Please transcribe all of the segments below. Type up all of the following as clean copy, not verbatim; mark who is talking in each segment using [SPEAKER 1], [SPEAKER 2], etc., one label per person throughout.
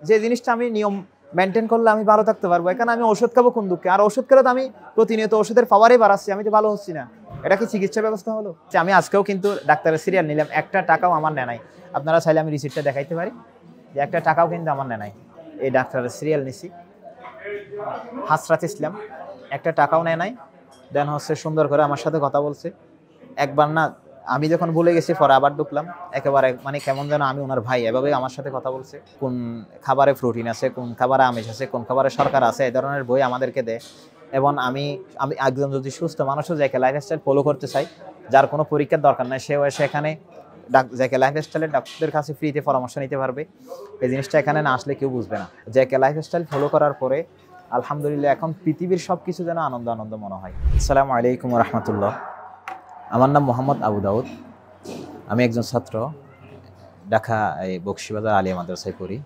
[SPEAKER 1] যে জিনিসটা আমি নিয়ম মেনটেন করলে আমি ভালো থাকতে পারবো। এখানে আমি ওষুধ খাবো কোন দুঃখে? আর ওষুধ খেলে তো আমি প্রতিনিয়ত ওষুধের পাওয়ারই বাড়াচ্ছি, আমি তো ভালো হচ্ছি না। এটা কি চিকিৎসা ব্যবস্থা হলো? যে আমি আজকেও কিন্তু ডাক্তারের সিরিয়াল নিলাম, একটা টাকাও আমার নেয় নাই। আপনারা চাইলে আমি রিসিপ্টটা দেখাইতে পারি যে একটা টাকাও কিন্তু আমার নেয় নাই। এই ডাক্তারের সিরিয়াল নিছি, হাসরাত ইসলাম, একটা টাকাও নেয় নাই। দেন হচ্ছে সুন্দর করে আমার সাথে কথা বলছে। একবার না, আমি যখন ভুলে গেছি পরে আবার ঢুকলাম, একেবারে মানে কেমন যেন আমি ওনার ভাই, এভাবে আমার সাথে কথা বলছে। কোন খাবারে প্রোটিন আছে, কোন খাবারে আমিষ আছে, কোন খাবারে শর্করা আছে, এই ধরনের বই আমাদেরকে দেয়। এবং আমি আমি একজন যদি সুস্থ মানুষও যাকে লাইফস্টাইল ফলো করতে চাই, যার কোনো পরীক্ষার দরকার নাই, সেও এসে এখানে যাকে লাইফস্টাইলের ডাক্তারদের কাছে ফ্রিতে পরামর্শ নিতে পারবে। এই জিনিসটা এখানে না আসলে কেউ বুঝবে না। যাকে লাইফস্টাইল ফলো করার পরে আলহামদুলিল্লাহ এখন পৃথিবীর সব কিছু যেন আনন্দ আনন্দ মনে হয়। আসসালামু আলাইকুম রহমতুল্লাহ। আমার নাম মোহাম্মদ আবু দাউদ। আমি একজন ছাত্র, ঢাকা এই বকশীবাজার আলিয়া মাদ্রাসায় পড়ি।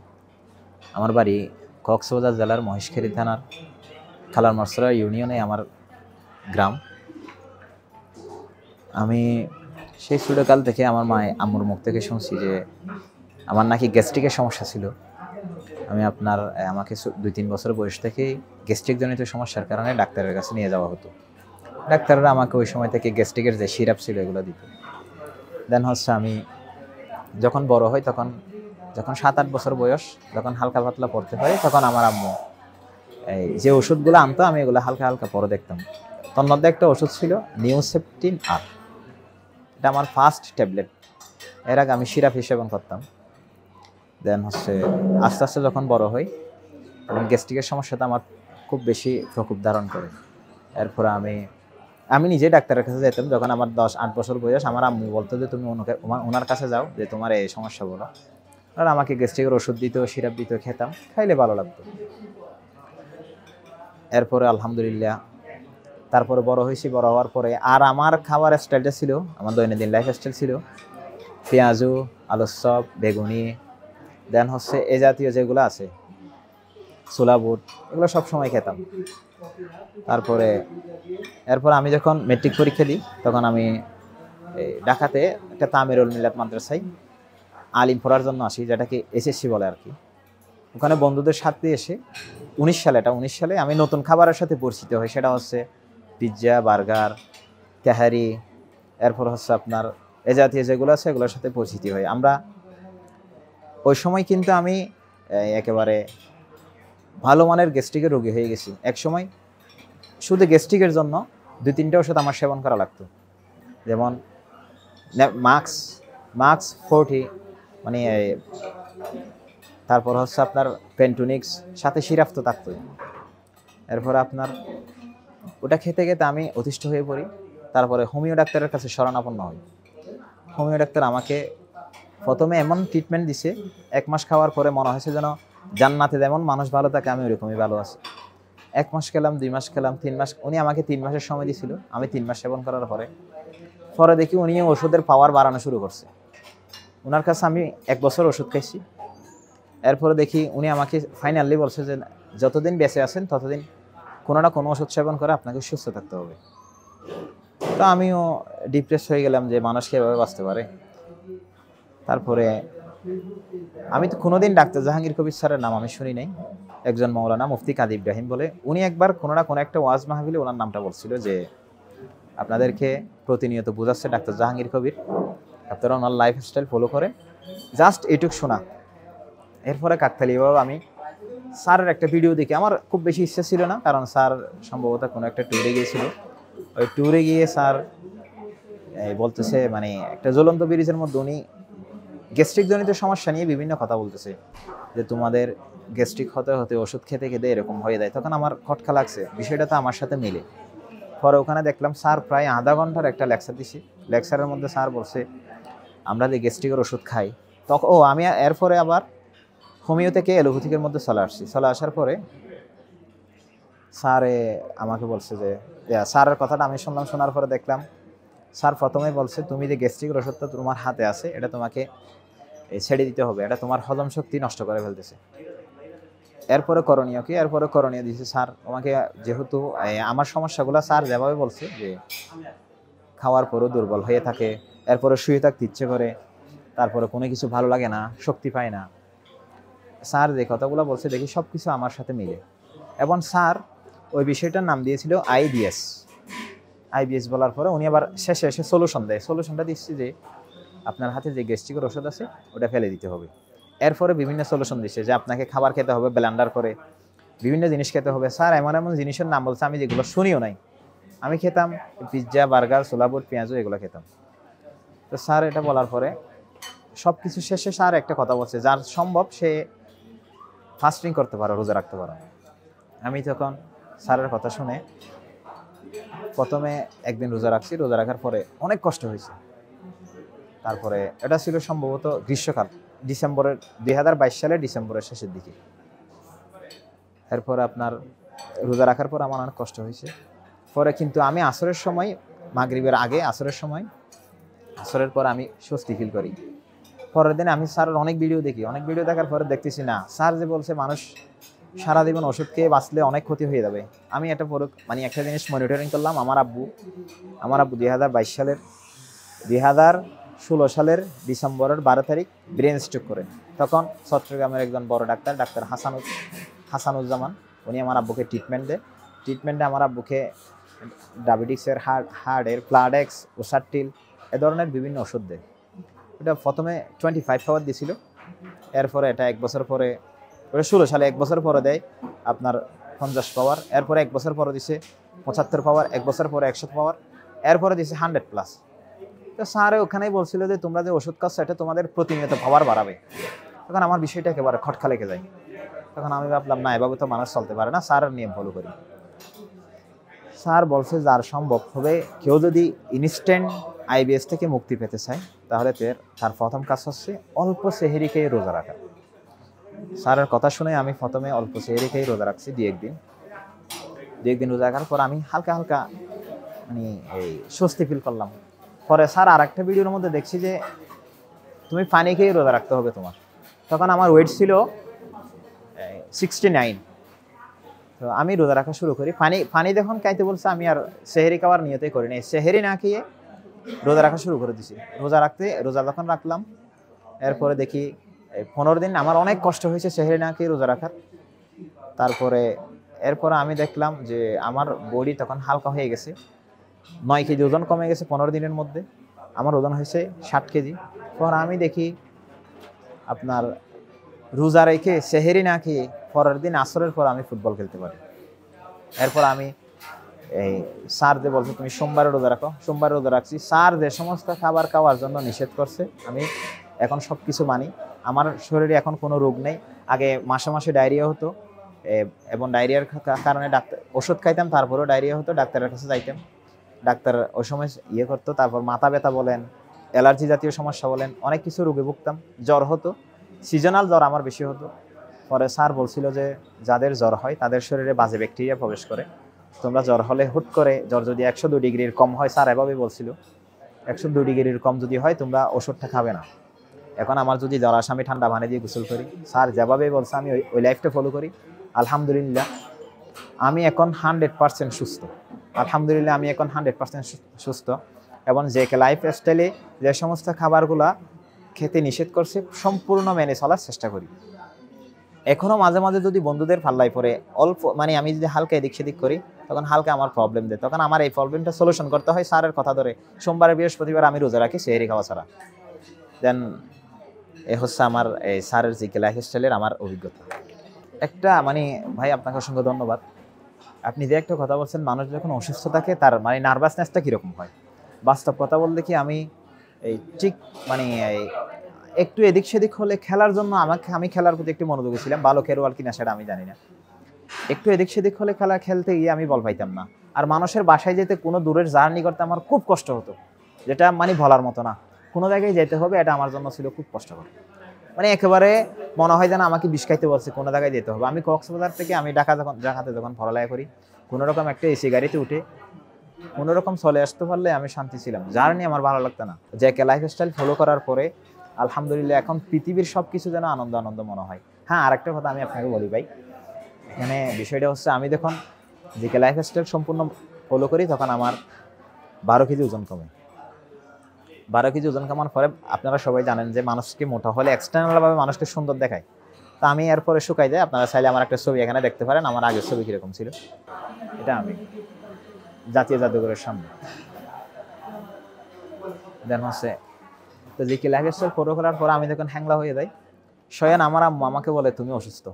[SPEAKER 1] আমার বাড়ি কক্সবাজার জেলার মহেশখালী থানার খালার মরসরা ইউনিয়নে আমার গ্রাম। আমি সেই ছোটোকাল থেকে আমার আম্মুর মুখ থেকে শুনছি যে আমার নাকি গ্যাস্ট্রিকের সমস্যা ছিল। আমি আমাকে 2-3 বছর বয়স থেকেই গ্যাস্ট্রিক জনিত সমস্যার কারণে ডাক্তারের কাছে নিয়ে যাওয়া হতো। ডাক্তাররা আমাকে ওই সময় থেকে গ্যাস্ট্রিকের যে সিরাপ ছিল এগুলো দিত। দেন হচ্ছে আমি যখন বড় হই, যখন 7-8 বছর বয়স, যখন হালকা পাতলা পড়তে পারি, তখন আমার আম্মু এই যে ওষুধগুলো আনতো আমি এগুলো হালকা হালকা পরে দেখতাম। তার মধ্যে একটা ওষুধ ছিল নিউসেপটিন আর, এটা আমার ফার্স্ট ট্যাবলেট। এর আগে আমি সিরাপ সেবন করতাম। দেন হচ্ছে আস্তে আস্তে যখন বড় হই, এবং গ্যাস্ট্রিকের সমস্যাটা আমার খুব বেশি প্রকোপ ধারণ করে। এরপরে আমি নিজে ডাক্তারের কাছে যেতাম। যখন আমার 10-8 বছর বয়স, আমার আম্মু বলতো যে তুমি ওনার কাছে যাও, যে তোমার এই সমস্যা বলো। আর আমাকে গ্যাস্ট্রিকের ওষুধ দিত, সিরাপ দিত, খেতাম, খাইলে ভালো লাগতো। এরপরে আলহামদুলিল্লাহ তারপরে বড় হয়েছি। বড় হওয়ার পরে আর আমার খাবার স্টাইলটা ছিল, আমার দৈনন্দিন লাইফ স্টাইল ছিল পেঁয়াজু, আলুর চপ, বেগুনি, দেন হচ্ছে এ জাতীয় যেগুলো আছে, ছোলা বুট, এগুলো সবসময় খেতাম। এরপর আমি যখন মেট্রিক পরীক্ষা দিই, তখন আমি ঢাকাতে একটা তামিরুল মিল্লাত মাদ্রাসায় আলিম পড়ার জন্য আসি, যেটাকে এসএসসি বলে আর কি। ওখানে বন্ধুদের সাথে এসে 19 সালে আমি নতুন খাবারের সাথে পরিচিত হই। সেটা হচ্ছে পিৎজা, বার্গার, তেহারি, এরপর হচ্ছে আপনার এ জাতীয় যেগুলো আছে এগুলোর সাথে পরিচিতি হয় আমরা। ওই সময় কিন্তু আমি একেবারে ভালো মানের গ্যাস্ট্রিকের রোগী হয়ে গেছি। এক সময় শুধু গ্যাস্ট্রিকের জন্য 2-3টা ওষুধ আমার সেবন করা লাগতো। যেমন মাক্স 40, মানে তারপর হচ্ছে আপনার পেন্টুনিক্স, সাথে সিরাপ তো থাকতোই। এরপর আপনার ওটা খেতে খেতে আমি অতিষ্ঠ হয়ে পড়ি। তারপরে হোমিও ডাক্তারের কাছে শরণাপন্ন হই। হোমিও ডাক্তার আমাকে প্রথমে এমন ট্রিটমেন্ট দিছে, 1 মাস খাওয়ার পরে মনে হয়েছে যেন জান্নাতে যেমন মানুষ ভালো থাকে আমি ওইরকমই ভালো আছি। 1 মাস খেলাম, 2 মাস খেলাম, 3 মাস। উনি আমাকে 3 মাসের সময় দিয়েছিল। আমি 3 মাস সেবন করার পরে দেখি উনি ওষুধের পাওয়ার বাড়ানো শুরু করছে। ওনার কাছে আমি 1 বছর ওষুধ খাইছি। এরপরে দেখি উনি আমাকে ফাইনালি বলছে যে যতদিন বেঁচে আছেন ততদিন কোনো না কোনো ওষুধ সেবন করে আপনাকে সুস্থ থাকতে হবে। তো আমিও ডিপ্রেস হয়ে গেলাম যে মানুষ কি এভাবে বাঁচতে পারে। তারপরে আমি তো কোনোদিন ডাক্তার জাহাঙ্গীর কবির স্যারের নাম আমি শুনি নাই। একজন মৌলানা মুফতি কাজী ইব্রাহিম বলে, উনি একবার কোনো না কোনো একটা ওয়াজ মাহফিলে ওনার নামটা বলছিল যে আপনাদেরকে প্রতিনিয়ত বোঝাচ্ছে ডাক্তার জাহাঙ্গীর কবির, আপনারা ওনার লাইফস্টাইল ফলো করে, জাস্ট এটুক শোনা। এরপরে কাকতালীয়ভাবে আমি স্যারের একটা ভিডিও দেখি। আমার খুব বেশি ইচ্ছা ছিল না, কারণ স্যার সম্ভবত কোনো একটা ট্যুরে গিয়েছিল। ওই ট্যুরে গিয়ে স্যার বলতেছে, মানে একটা জ্বলন্ত ব্রিজের মধ্যে উনি গ্যাস্ট্রিক জনিত সমস্যা নিয়ে বিভিন্ন কথা বলতেছে, যে তোমাদের গ্যাস্ট্রিক হতে হতে ওষুধ খেতে খেতে এরকম হয়ে যায়। তখন আমার খটকা লাগছে, বিষয়টা তো আমার সাথে মিলে। পরে ওখানে দেখলাম স্যার প্রায় আধা ঘন্টার একটা লেকচার দিছে। লেকচারের মধ্যে স্যার বলছে আমরা যে গ্যাস্ট্রিকের ওষুধ খাই, তখন আমি এরপরে আবার হোমিও থেকে অ্যালোপ্যাথিকের মধ্যে চলে আসার পরে স্যারে আমাকে বলছে যে স্যারের কথাটা আমি শুনলাম। শোনার পরে দেখলাম স্যার প্রথমে বলছে তুমি যে গ্যাস্ট্রিকের ওষুধটা তোমার হাতে আছে, এটা তোমাকে ছেড়ে দিতে হবে, এটা তোমার হজম শক্তি নষ্ট করে ফেলতেছে। এরপরে করণীয় কি? এরপরে করণীয় দিয়েছে স্যার আমাকে, যেহেতু আমার সমস্যাগুলো স্যার যেভাবে বলছে যে খাওয়ার পরও দুর্বল হয়ে থাকে, এরপরে শুয়ে থাকতে ইচ্ছে করে, তারপরে কোনো কিছু ভালো লাগে না, শক্তি পায় না, স্যার যে কথাগুলো বলছে দেখি সব কিছু আমার সাথে মিলে। এবং স্যার ওই বিষয়টার নাম দিয়েছিল আইবিএস। আইবিএস বলার পরে উনি আবার শেষে এসে সলিউশন দেয়। সলিউশনটা দিচ্ছি যে আপনার হাতে যে গ্যাস্ট্রিকের ওষুধ আছে ওটা ফেলে দিতে হবে। এরপরে বিভিন্ন সলিউশন দিচ্ছে যে আপনাকে খাবার খেতে হবে ব্লেন্ডার করে, বিভিন্ন জিনিস খেতে হবে। স্যার এমন এমন জিনিসের নাম বলছে আমি যেগুলো শুনিও নাই। আমি খেতাম পিৎজা, বার্গার, সোলাবুট, পেঁয়াজু এগুলো খেতাম। তো স্যার এটা বলার পরে সব কিছু শেষে স্যার একটা কথা বলছে, যার সম্ভব সে ফাস্টিং করতে পারো, রোজা রাখতে পারো। আমি তখন স্যারের কথা শুনে প্রথমে একদিন রোজা রাখছি। রোজা রাখার পরে অনেক কষ্ট হয়েছে। তারপরে এটা ছিল সম্ভবত গ্রীষ্মকাল, ডিসেম্বরের 2022 সালের ডিসেম্বরের শেষের দিকে। এরপরে আপনার রোজা রাখার পর আমার অনেক কষ্ট হয়েছে। পরে কিন্তু আমি আসরের সময়, মাগরিবের আগে আসরের সময়, আসরের পর আমি স্বস্তি ফিল করি। পরের দিন আমি স্যারের অনেক ভিডিও দেখি। অনেক ভিডিও দেখার পরে দেখতেছি না, স্যার যে বলছে মানুষ সারা জীবন ওষুধ খেয়ে বাঁচলে অনেক ক্ষতি হয়ে যাবে। আমি একটা মানে একটা জিনিস মনিটরিং করলাম। আমার আব্বু 2016 সালের ডিসেম্বরের 12 তারিখ ব্রেন স্ট্রোক করেন। তখন চট্টগ্রামের একজন বড় ডাক্তার, ডাক্তার হাসানুজ্জামান, উনি আমার আব্বুকে ট্রিটমেন্ট দেয়। ট্রিটমেন্টে আমার আব্বুকে ডায়াবেটিক্সের, হার্টের, প্লাডেক্স, ওসারটিল এ ধরনের বিভিন্ন ওষুধ দেয়। এটা প্রথমে 25 পাওয়ার দিয়েছিল। এরপরে এটা 1 বছর পরে, ওটা 16 সালে 1 বছর পরে দেয় আপনার 50 পাওয়ার। এরপরে 1 বছর পরে দিছে 75 পাওয়ার, 1 বছর পরে 100 পাওয়ার, এরপরে দিছে 100+। তো স্যার ওখানেই বলছিল যে তোমরা যে ওষুধ খাচ্ছ এটা তোমাদের প্রতিনিয়ত পাওয়ার বাড়াবে। তখন আমার বিষয়টা একেবারে খটকা লেগে যায়। তখন আমি ভাবলাম না, এভাবে তো মানুষ চলতে পারে না, স্যারের নিয়ম ফলো করি। স্যার বলছে যার সম্ভব হবে, কেউ যদি ইনস্ট্যান্ট আইবিএস থেকে মুক্তি পেতে চায় তাহলে তার প্রথম কাজ হচ্ছে অল্প সেহরি খেয়ে রোজা রাখা। স্যারের কথা শুনে আমি প্রথমে অল্প সেহরি খেয়ে রোজা রাখছি 2-1 দিন। রোজা রাখার পর আমি হালকা হালকা মানে এই স্বস্তি ফিল করলাম। পরে স্যার আর একটা ভিডিওর মধ্যে দেখছি যে তুমি পানি খেয়ে রোজা রাখতে হবে তোমার। তখন আমার ওয়েট ছিল 69। তো আমি রোজা রাখা শুরু করি। পানি যখন খাইতে বলছে আমি আর সেহরি খাওয়ার নিয়তেই করি নাই। সেহরি না খেয়ে রোজা রাখা শুরু করে দিছি। রোজা যখন রাখলাম, এরপরে দেখি 15 দিন আমার অনেক কষ্ট হয়েছে সেহরি না খেয়ে রোজা রাখার। এরপরে আমি দেখলাম যে আমার বডি তখন হালকা হয়ে গেছে। 9 কেজি ওজন কমে গেছে 15 দিনের মধ্যে। আমার ওজন হয়েছে 60 কেজি। পর আমি দেখি আপনার রোজা রেখে সেহরি না খেয়ে পরের দিন আসরের পর আমি ফুটবল খেলতে পারি। এরপর আমি এই স্যার যে বলছে তুমি সোমবারে রোজা রাখো, সোমবারে রোজা রাখছি। স্যার যে সমস্ত খাবার খাওয়ার জন্য নিষেধ করছে আমি এখন সব কিছু মানি। আমার শরীরে এখন কোনো রোগ নেই। আগে মাসে মাসে ডায়রিয়া হতো, এবং ডায়রিয়ার কারণে ডাক্তার ওষুধ খাইতাম, তারপরেও ডায়রিয়া হতো, ডাক্তারের কাছে যাইতাম। ডাক্তার ওই সময় ইয়ে করতো। তারপর মাথা ব্যথা বলেন, অ্যালার্জি জাতীয় সমস্যা বলেন, অনেক কিছু রোগে ভুগতাম। জ্বর হতো, সিজনাল জ্বর আমার বেশি হতো। পরে স্যার বলছিল যে যাদের জ্বর হয় তাদের শরীরে বাজে ব্যাকটেরিয়া প্রবেশ করে। তোমরা জ্বর হলে হুট করে, জ্বর যদি 102 ডিগ্রির কম হয়, স্যার এভাবেই বলছিল 102 ডিগ্রির কম যদি হয় তোমরা ওষুধটা খাবে না। এখন আমার যদি জ্বর আসে আমি ঠান্ডা পানি দিয়ে গোসল করি। স্যার যেভাবেই বলছে আমি ওই লাইফটা ফলো করি। আলহামদুলিল্লাহ আমি এখন 100% সুস্থ। আলহামদুলিল্লাহ আমি এখন 100% সুস্থ। এবং যে লাইফস্টাইলে যে সমস্ত খাবারগুলা খেতে নিষেধ করছে সম্পূর্ণ মেনে চলার চেষ্টা করি। এখনও মাঝে মাঝে যদি বন্ধুদের পাল্লায় পড়ে অল্প, মানে আমি যদি হালকা এদিক সেদিক করি তখন হালকা আমার প্রবলেম দেয়। তখন আমার এই প্রবলেমটা সলিউশন করতে হয় স্যারের কথা ধরে। সোমবারে বৃহস্পতিবার আমি রোজা রাখি সেহরি খাওয়া ছাড়া। দেন এ হচ্ছে আমার এই স্যারের যে লাইফস্টাইলের আমার অভিজ্ঞতা। একটা মানে ভাই আপনাকে অসংখ্য ধন্যবাদ। আপনি যে একটা কথা বলছেন, মানুষ যখন অসুস্থ থাকে তার মানে নার্ভাসনেসটা কীরকম হয়। বাস্তব কথা বলতে কি আমি এই ঠিক মানে একটু এদিক সেদিক হলে খেলার জন্য আমি খেলার প্রতি একটু মনোযোগী ছিলাম। ভালো খেলোয়াড় কিনা সেটা আমি জানি না। একটু এদিক সেদিক হলে খেলতে গিয়ে আমি বল পাইতাম না। আর মানুষের বাসায় যেতে কোনো দূরের জার্নি করতে আমার খুব কষ্ট হতো, যেটা মানে বলার মতো না। কোনো জায়গায় যেতে হবে এটা আমার জন্য ছিল খুব কষ্টকর। মানে একেবারে মনে হয় যেন আমাকে বিষ খাইতে বলছে, কোনো জায়গায় যেতে হবে। আমি কক্সবাজার থেকে আমি ঢাকাতে যখন পড়ালেখা করি, কোনো রকম একটা এসি গাড়িতে উঠে কোনো রকম চলে আসতে পারলে আমি শান্তি ছিলাম। জার্নি আমার ভালো লাগতো না। যে লাইফস্টাইল ফলো করার পরে আলহামদুলিল্লাহ এখন পৃথিবীর সব কিছু যেন আনন্দ মনে হয়। হ্যাঁ, আরেকটা কথা আমি আপনাকে বলি ভাই, এখানে বিষয়টা হচ্ছে আমি যখন যে লাইফস্টাইল সম্পূর্ণ ফলো করি তখন আমার 12 কেজি ওজন কমে। 12 কেজি ওজন কমার পরে আপনারা সবাই জানেন যে মানুষকে মোটা হলে এক্সটার্নালভাবে মানুষকে সুন্দর দেখায়। তা আমি এরপরে শুকাই যায়, আপনারা চাইলে আমার একটা ছবি এখানে দেখতে পারেন, আমার আগের ছবি কীরকম ছিল। এটা আমি জাতীয় জাদুঘরের সামনে। দেন হচ্ছে তো জিকে লাইফস্টাইল ফলো করার পর আমি যখন হ্যাংলা হয়ে যাই, স্বয়ং আমার আম্মু আমাকে বলে তুমি অসুস্থ।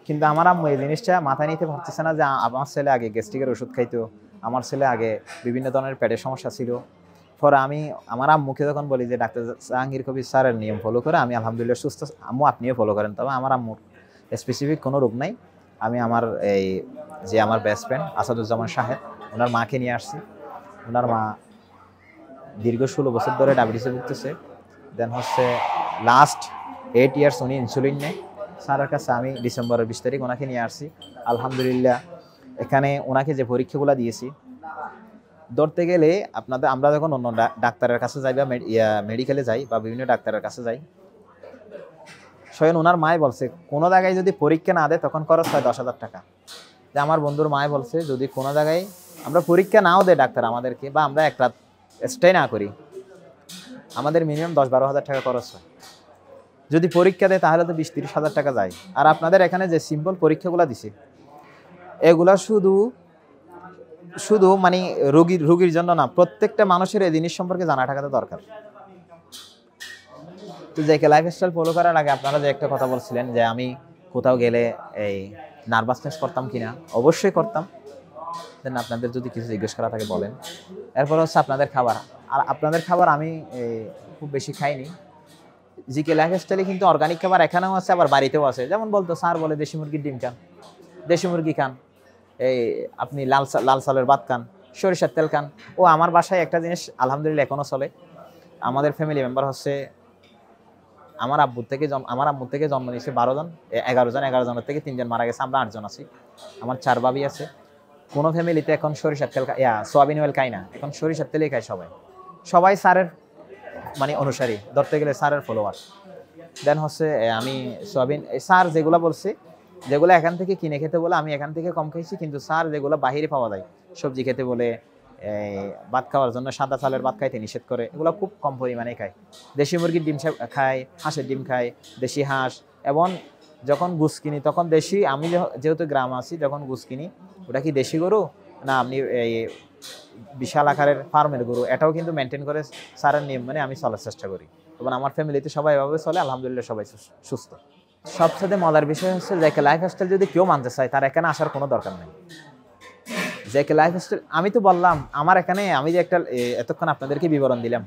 [SPEAKER 1] কিন্তু আমার আম্মু এই জিনিসটা মাথায় নিতে পারতেছে না যে আমার ছেলে আগে গ্যাস্ট্রিকের ওষুধ খাইতো, আমার ছেলে আগে বিভিন্ন ধরনের পেটের সমস্যা ছিল। পরে আমি আমার আম্মুকে যখন বলি যে ডাক্তার জাহাঙ্গীর কবির স্যারের নিয়ম ফলো করে আমি আলহামদুলিল্লাহ সুস্থ, আম্মু আপনিও ফলো করেন। তবে আমার আম্মুর স্পেসিফিক কোনো রোগ নাই। আমি আমার এই যে আমার বেস্ট ফ্রেন্ড আসাদুজ্জামান শাহেদ, ওনার মাকে নিয়ে আসছি। ওনার মা দীর্ঘ 16 বছর ধরে ডায়াবেটিসে ভুগতেছে। দেন হচ্ছে লাস্ট 8 ইয়ার্স উনি ইনসুলিন নেয়। স্যারের কাছে আমি ডিসেম্বরের 20 তারিখ ওনাকে নিয়ে আসছি। আলহামদুলিল্লাহ এখানে ওনাকে যে পরীক্ষাগুলো দিয়েছি, ধরতে গেলে আমরা যখন অন্য ডাক্তারের কাছে যাই বা মেডিকেলে যাই বা বিভিন্ন ডাক্তারের কাছে যাই, স্বয়ং ওনার মায় বলছে কোনো জায়গায় যদি পরীক্ষা না দেয় তখন খরচ হয় 10,000 টাকা। যে আমার বন্ধুর মায় বলছে যদি কোনো জায়গায় আমরা পরীক্ষা নাও দেয় ডাক্তার আমাদেরকে, বা আমরা এক রাত স্টে না করি, আমাদের মিনিমাম 10-12 হাজার টাকা খরচ হয়। যদি পরীক্ষা দেয় তাহলে তো 20-30 হাজার টাকা যায়। আর আপনাদের এখানে যে সিম্পল পরীক্ষাগুলো দিছে এগুলা শুধু মানে রোগীর জন্য না, প্রত্যেকটা মানুষের এই জিনিস সম্পর্কে জানা থাকাটা দরকার। তো জেকে লাইফস্টাইল ফলো করার আগে আপনারা যে একটা কথা বলছিলেন যে আমি কোথাও গেলে এই নার্ভাসনেস করতাম কিনা, অবশ্যই করতাম। দেন আপনাদের যদি কিছু জিজ্ঞেস করা থাকে বলেন। এরপর হচ্ছে আপনাদের খাবার। আর আপনাদের খাবার আমি খুব বেশি খাইনি। জিকে লাইফস্টাইলে কিন্তু অর্গানিক খাবার এখানেও আছে, আবার বাড়িতেও আছে। যেমন বলতো স্যার বলে দেশি মুরগির ডিম খান, দেশি মুরগি খান, এই আপনি লাল চালের ভাত খান, সরিষার তেল খান। ও আমার বাসায় একটা জিনিস আলহামদুলিল্লাহ এখনও চলে। আমাদের ফ্যামিলি মেম্বার হচ্ছে আমার আম্মুর থেকে জন্ম নিয়েছে 12 জন, 11 জন, 11 জনের থেকে 3 জন মারা গেছে, আমরা 8 জন আছি। আমার 4 ভাবি আছে। কোনো ফ্যামিলিতে এখন সরিষার তেল সোয়াবিন অয়েল খাই না, এখন সরিষার তেলই খায় সবাই স্যারের মানে অনুসারী, ধরতে গেলে স্যারের ফলোয়ার। দেন হচ্ছে আমি সোয়াবিন স্যার যেগুলো বলছে, যেগুলো এখান থেকে কিনে খেতে বলে আমি এখান থেকে কম খাইছি, কিন্তু স্যার যেগুলো বাহিরে পাওয়া যায় সবজি খেতে বলে, ভাত খাওয়ার জন্য সাদা চালের ভাত খাইতে নিষেধ করে, এগুলো খুব কম পরিমাণে খায়। দেশি মুরগির ডিম খায়, হাঁসের ডিম খায়, দেশি হাঁস। এবং যখন গুছ কিনি তখন দেশি, আমি যেহেতু গ্রাম আছি, যখন গুছ কিনি ওটা কি দেশি গরু না আপনি এই বিশাল আকারের ফার্মের গরু, এটাও কিন্তু মেনটেন করে স্যারের নিয়ম মানে আমি চলার চেষ্টা করি। এবং আমার ফ্যামিলিতে সবাই এভাবে চলে, আলহামদুলিল্লাহ সবাই সুস্থ। সবচেয়ে মজার বিষয় হচ্ছে জেকে লাইফস্টাইল যদি কেউ মানতে চায় তার এখানে আসার কোনো দরকার নেই। জেকে লাইফস্টাইল আমি তো বললাম আমার এখানে, আমি যে একটা এতক্ষণ আপনাদেরকে বিবরণ দিলাম,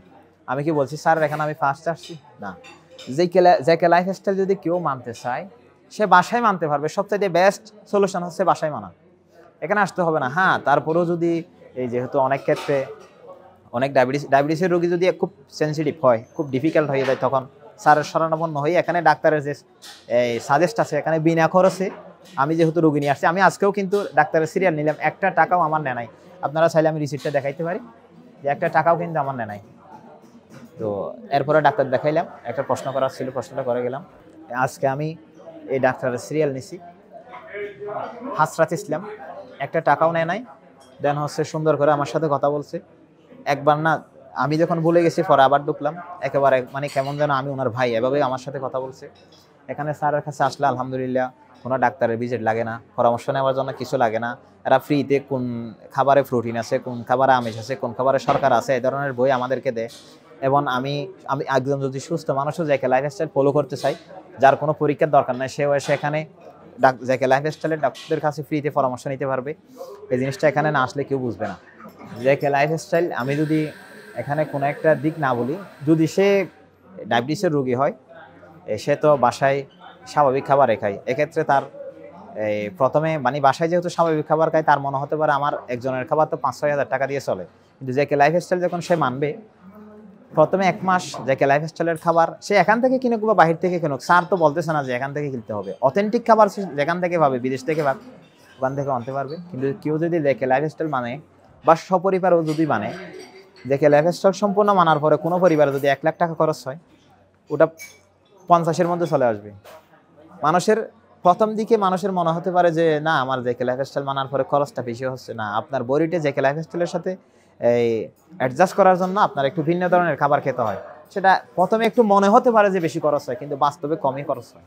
[SPEAKER 1] আমি কি বলছি স্যার এখানে আমি ফার্স্ট আসছি না। জেকে লাইফস্টাইল যদি কেউ মানতে চায় সে বাসায় মানতে পারবে। সবচেয়ে বেস্ট সলিউশন হচ্ছে বাসায় মানা, এখানে আসতে হবে না। হ্যাঁ, তারপরেও যদি এই যেহেতু অনেক ক্ষেত্রে অনেক ডায়াবেটিসের রোগী যদি খুব সেন্সিটিভ হয়, খুব ডিফিকাল্ট হয়ে যায়, তখন স্যারের শরণাপন্ন হয়ে এখানে ডাক্তারের যে সাজেস্ট আছে এখানে বিনা খরচে, আমি যেহেতু রোগী নিয়ে আসছি, আমি আজকেও কিন্তু ডাক্তারের সিরিয়াল নিলাম, একটা টাকাও আমার নেয় নাই। আপনারা চাইলে আমি রিসিপ্টটা দেখাইতে পারি যে একটা টাকাও কিন্তু আমার নেয় নাই। তো এরপরে ডাক্তার দেখাইলাম, একটা প্রশ্ন করার ছিল, প্রশ্নটা করে গেলাম। আজকে আমি এই ডাক্তারের সিরিয়াল নিছি, হাসরাত ইসলাম, একটা টাকাও নেয় নাই। দেন হচ্ছে সুন্দর করে আমার সাথে কথা বলছে। একবার না আমি যখন ভুলে গেছি পরে আবার ঢুকলাম, একেবারে মানে কেমন যেন আমি ওনার ভাই, এভাবে আমার সাথে কথা বলছে। এখানে স্যারের কাছে আসলে আলহামদুলিল্লাহ কোনো ডাক্তারের ভিজিট লাগে না, পরামর্শ নেওয়ার জন্য কিছু লাগে না। এরা ফ্রিতে কোন খাবারে প্রোটিন আছে, কোন খাবারে আমিষ আছে, কোন খাবারে শর্করা আছে, এই ধরনের বই আমাদেরকে দেয়। এবং আমি একজন যদি সুস্থ মানুষও জেকে লাইফস্টাইল ফলো করতে চাই, যার কোনো পরীক্ষার দরকার নাই, সেও এসে এখানে জেকে লাইফস্টাইলের ডাক্তারদের কাছে ফ্রিতে পরামর্শ নিতে পারবে। এই জিনিসটা এখানে না আসলে কেউ বুঝবে না। জেকে লাইফস্টাইল আমি যদি এখানে কোনো একটা দিক না বলি, যদি সে ডায়াবেটিসের রোগী হয়, সে তো বাসায় স্বাভাবিক খাবার খায়, এক্ষেত্রে তার প্রথমে মানে বাসায় যেহেতু স্বাভাবিক খাবার খায়, তার মনে হতে পারে আমার একজনের খাবার তো 5-6 হাজার টাকা দিয়ে চলে। কিন্তু জেকে লাইফস্টাইল যখন সে মানবে, প্রথমে 1 মাস জেকে লাইফস্টাইলের খাবার সে এখান থেকে কিনুক বা বাহির থেকে কিনুক, স্যার তো বলতেছে না যে এখান থেকে কিনতে হবে। অথেন্টিক খাবার সে যেখান থেকে পাবে, বিদেশ থেকে পাবে, ওখান থেকে আনতে পারবে। কিন্তু কেউ যদি জেকে লাইফস্টাইল মানে বা সপরিবারও যদি মানে, জেকে লাইফস্টাইল সম্পূর্ণ মানার পরে কোনো পরিবারে যদি 1 লাখ টাকা খরচ হয়, ওটা 50-এর মধ্যে চলে আসবে। মানুষের প্রথম দিকে মানুষের মনে হতে পারে যে না আমার জেকে লাইফস্টাইল মানার পরে খরচটা বেশি হচ্ছে না। আপনার বডিটা জেকে লাইফস্টাইলের সাথে এই অ্যাডজাস্ট করার জন্য আপনার একটু ভিন্ন ধরনের খাবার খেতে হয়। সেটা প্রথমে একটু মনে হতে পারে যে বেশি খরচ হয়, কিন্তু বাস্তবে কমই খরচ হয়।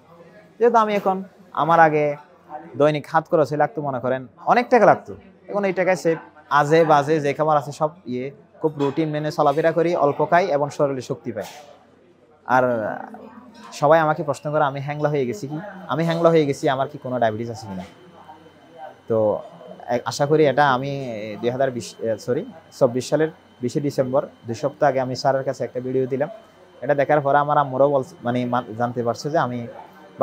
[SPEAKER 1] যেহেতু আমি এখন আমার আগে দৈনিক হাত খরচে লাগতো মনে করেন অনেক টাকা লাগতো, এখন এই টাকায় সে আজে বাজে যে খাবার আছে সব খুব রুটিন মেনে চলাফেরা করি, অল্প খাই এবং শরীরে শক্তি পাই। আর সবাই আমাকে প্রশ্ন করে আমি হ্যাংলা হয়ে গেছি কি, আমি হ্যাংলা হয়ে গেছি আমার কি কোনো ডায়াবেটিস আছে কিনা। তো আশা করি এটা আমি 2024 সালের 20 ডিসেম্বর 2 সপ্তাহ আগে আমি স্যারের কাছে একটা ভিডিও দিলাম। এটা দেখার পরে আমার আম্মুরাও জানতে পারছে যে আমি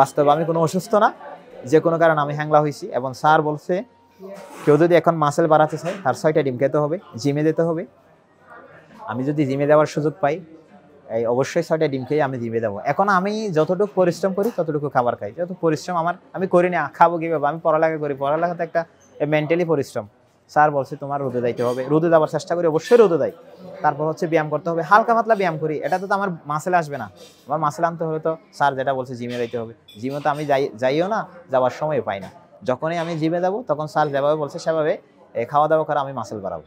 [SPEAKER 1] বাস্তবে আমি কোনো অসুস্থ না, যে কোনো কারণে আমি হ্যাংলা হয়েছি। এবং স্যার বলছে কেউ যদি এখন মাসেল বাড়াতে চায় তার 6টা ডিম খেতে হবে, জিমে যেতে হবে। আমি যদি জিমে যাওয়ার সুযোগ পাই অবশ্যই 6টা ডিম খেয়ে আমি জিমে যাবো। এখন আমি যতটুকু পরিশ্রম করি ততটুকু খাবার খাই, যত পরিশ্রম আমি করি না, খাবো কীভাবে, আমি পড়ালেখা করি, পড়ালেখাতে একটা মেন্টালি পরিশ্রম। স্যার বলছে তোমার রোদে যাইতে হবে, রোদে যাওয়ার চেষ্টা করি, অবশ্যই রোদে যাই। তারপর হচ্ছে ব্যায়াম করতে হবে, হালকা পাতলা ব্যায়াম করি, এটা তো আমার মাসেল আসবে না। আমার মাসেল আনতে হলে তো স্যার যেটা বলছে জিমে যাইতে হবে, জিমে তো আমি যাইও না, যাওয়ার সময় পাই না। যখনই আমি জিমে যাবো তখন স্যার যেভাবে বলছে সেভাবে খাওয়া দাওয়া করে আমি মাসেল বাড়াবো।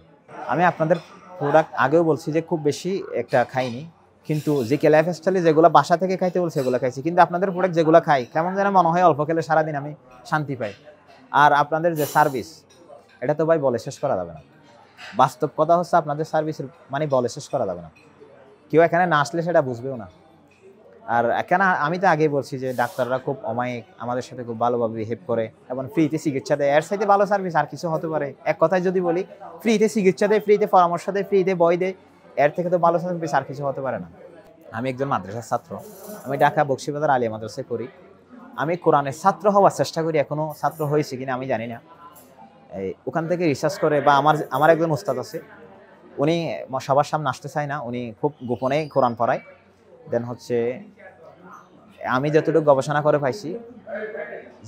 [SPEAKER 1] আমি আপনাদের প্রোডাক্ট আগেও বলছি যে খুব বেশি একটা খাইনি, কিন্তু যে লাইফস্টাইলে যেগুলো বাসা থেকে খাইতে বলছে সেগুলো খাইছি। কিন্তু আপনাদের প্রোডাক্ট যেগুলো খাই কেমন যেন মনে হয় অল্প খেলে সারাদিন আমি শান্তি পাই। আর আপনাদের যে সার্ভিস, এটা তো ভাই বলে শেষ করা যাবে না। বাস্তব কথা হচ্ছে আপনাদের সার্ভিসের মানে বলে শেষ করা যাবে না, কেউ এখানে না আসলে সেটা বুঝবেও না। আর এখানে আমি তো আগেই বলছি যে ডাক্তাররা খুব অমায়িক, আমাদের সাথে খুব ভালোভাবে বিহেভ করে এবং ফ্রিতে চিকিৎসা দেয়। এর সাথে ভালো সার্ভিস আর কিছু হতে পারে? এক কথায় যদি বলি, ফ্রিতে চিকিৎসা দেয়, ফ্রিতে পরামর্শ দেয়, ফ্রিতে বই দেয়, এর থেকে তো ভালো সার্ভিস আর কিছু হতে পারে না। আমি একজন মাদ্রাসার ছাত্র, আমি ঢাকা বকশীবাজার আলিয়া মাদ্রাসায় করি। আমি কোরআনের ছাত্র হওয়ার চেষ্টা করি, এখনো ছাত্র হয়েছি কিনা আমি জানি না। ওখান থেকে রিসার্চ করে বা আমার একজন উস্তাদ আছে, উনি সবার সামনে আসতে চায় না, উনি খুব গোপনে কোরআন পড়ায়। দেন হচ্ছে আমি যতটুকু গবেষণা করে পাইছি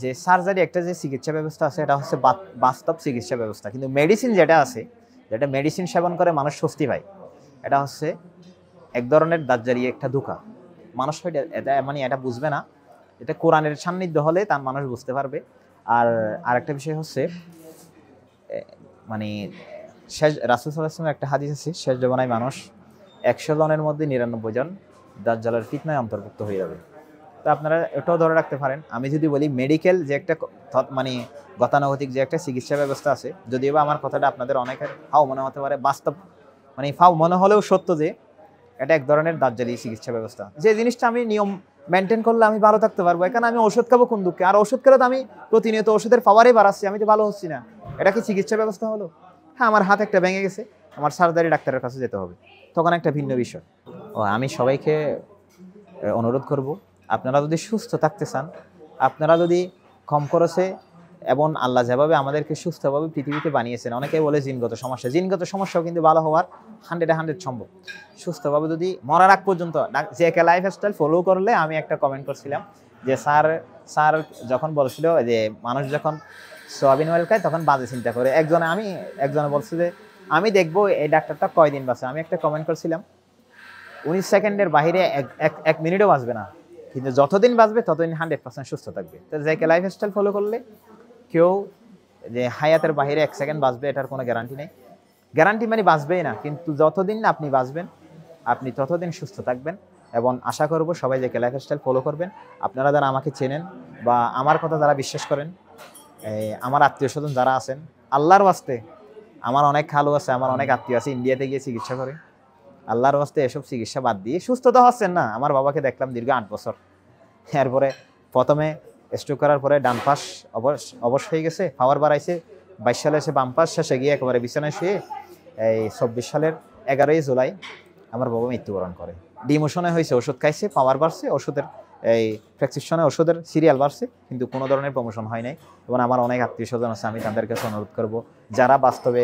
[SPEAKER 1] যে সার্জারি একটা যে চিকিৎসা ব্যবস্থা আছে এটা হচ্ছে বাস্তব চিকিৎসা ব্যবস্থা, কিন্তু মেডিসিন যেটা আছে, যেটা মেডিসিন সেবন করে মানুষ স্বস্তি পায়, এটা হচ্ছে এক ধরনের দাজ্জালি একটা ধোঁকা। মানুষ এটা বুঝবে না, এটা কোরআনের সান্নিধ্য হলে তার মানুষ বুঝতে পারবে। আর আরেকটা বিষয় হচ্ছে শেষ রাসূল সাল্লাল্লাহু আলাইহি ওয়াসাল্লামের একটা হাদিস আছে, শেষ জমানায় মানুষ 100 জনের মধ্যে 99 জন দাজ্জালের ফিতনায় অন্তর্ভুক্ত হয়ে যাবে। তো আপনারা এটাও ধরে রাখতে পারেন। আমি যদি বলি মেডিকেল যে একটা গতানুগতিক যে একটা চিকিৎসা ব্যবস্থা আছে, যদিও বা আমার কথাটা আপনাদের অনেকের ফাও মনে হতে পারে, বাস্তব ফাও মনে হলেও সত্য যে এটা এক ধরনের দাজ্জালি চিকিৎসা ব্যবস্থা। যে জিনিসটা আমি নিয়ম মেনটেন করলে আমি ভালো থাকতে পারবো। এখানে আমি ওষুধ খাবো কোন দুঃখে, আর ওষুধ খেলে তো আমি প্রতিনিয়ত ওষুধের পাওয়ারই বাড়াচ্ছি, আমি তো ভালো হচ্ছি না। এটা কি চিকিৎসা ব্যবস্থা হলো? হ্যাঁ, আমার হাত একটা ভেঙে গেছে, আমার সার্জারি ডাক্তারের কাছে যেতে হবে, তখন একটা ভিন্ন বিষয়। আমি সবাইকে অনুরোধ করব, আপনারা যদি সুস্থ থাকতে চান, আপনারা যদি কম খরচে এবং আল্লাহ যেভাবে আমাদেরকে সুস্থভাবে পৃথিবীতে বানিয়েছেন, অনেকে বলে জিনগত সমস্যাও কিন্তু ভালো হওয়ার 100% সম্ভব। সুস্থভাবে যদি মরার আগ পর্যন্ত যে একটা লাইফস্টাইল ফলো করলে, আমি একটা কমেন্ট করছিলাম যে স্যার যখন বলছিল যে মানুষ যখন সোয়াবিন অয়েল খায় তখন বাজে চিন্তা করে, একজনে বলছে যে আমি দেখবো এই ডাক্তারটা কয়দিন বাঁচে। আমি একটা কমেন্ট করছিলাম 19 সেকেন্ডের বাইরে এক মিনিটও বাঁচবে না, কিন্তু যতদিন বাঁচবে ততদিন 100% সুস্থ থাকবে। তো যে লাইফস্টাইল ফলো করলে কেউ যে হায়াতের বাইরে 1 সেকেন্ড বাঁচবে এটার কোনো গ্যারান্টি নেই। গ্যারান্টি বাঁচবেই না, কিন্তু যতদিন না আপনি বাঁচবেন আপনি ততদিন সুস্থ থাকবেন। এবং আশা করব সবাই যে লাইফস্টাইল ফলো করবেন। আপনারা যারা আমাকে চেনেন বা আমার কথা যারা বিশ্বাস করেন, আমার আত্মীয় স্বজন যারা আছেন, আল্লাহর ওয়াস্তে, আমার অনেক খালু আছে, আমার অনেক আত্মীয় আছে ইন্ডিয়াতে গিয়ে চিকিৎসা করে, আল্লাহর ওয়াস্তে এসব চিকিৎসা বাদ দিয়ে সুস্থ তো হচ্ছেন না। আমার বাবাকে দেখলাম দীর্ঘ 8 বছর, এরপরে প্রথমে স্ট্রোক করার পরে ডান পাশ অবশ হয়ে গেছে, পাওয়ার বাড়াইছে, 22 সালে এসে বাম পাশ, শেষে গিয়ে একেবারে বিছানায় শুয়ে 24 সালের 11ই জুলাই আমার বাবা মৃত্যুবরণ করে। ডিমোশনে হয়েছে, ওষুধ খাইছে, পাওয়ার বাড়ছে, ওষুধের প্রেসক্রিপশনে ওষুধের সিরিয়াল বাড়ছে, কিন্তু কোনো ধরনের প্রমোশন হয় নাই। এবং আমার অনেক আত্মীয় স্বজন আছে, আমি তাদের কাছে অনুরোধ করব যারা বাস্তবে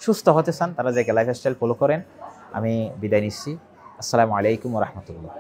[SPEAKER 1] সুস্থ হতে চান তারা যে লাইফস্টাইল ফলো করেন। আমি বিদায় নিচ্ছি। আসসালামু আলাইকুম ওয়া রাহমাতুল্লাহ।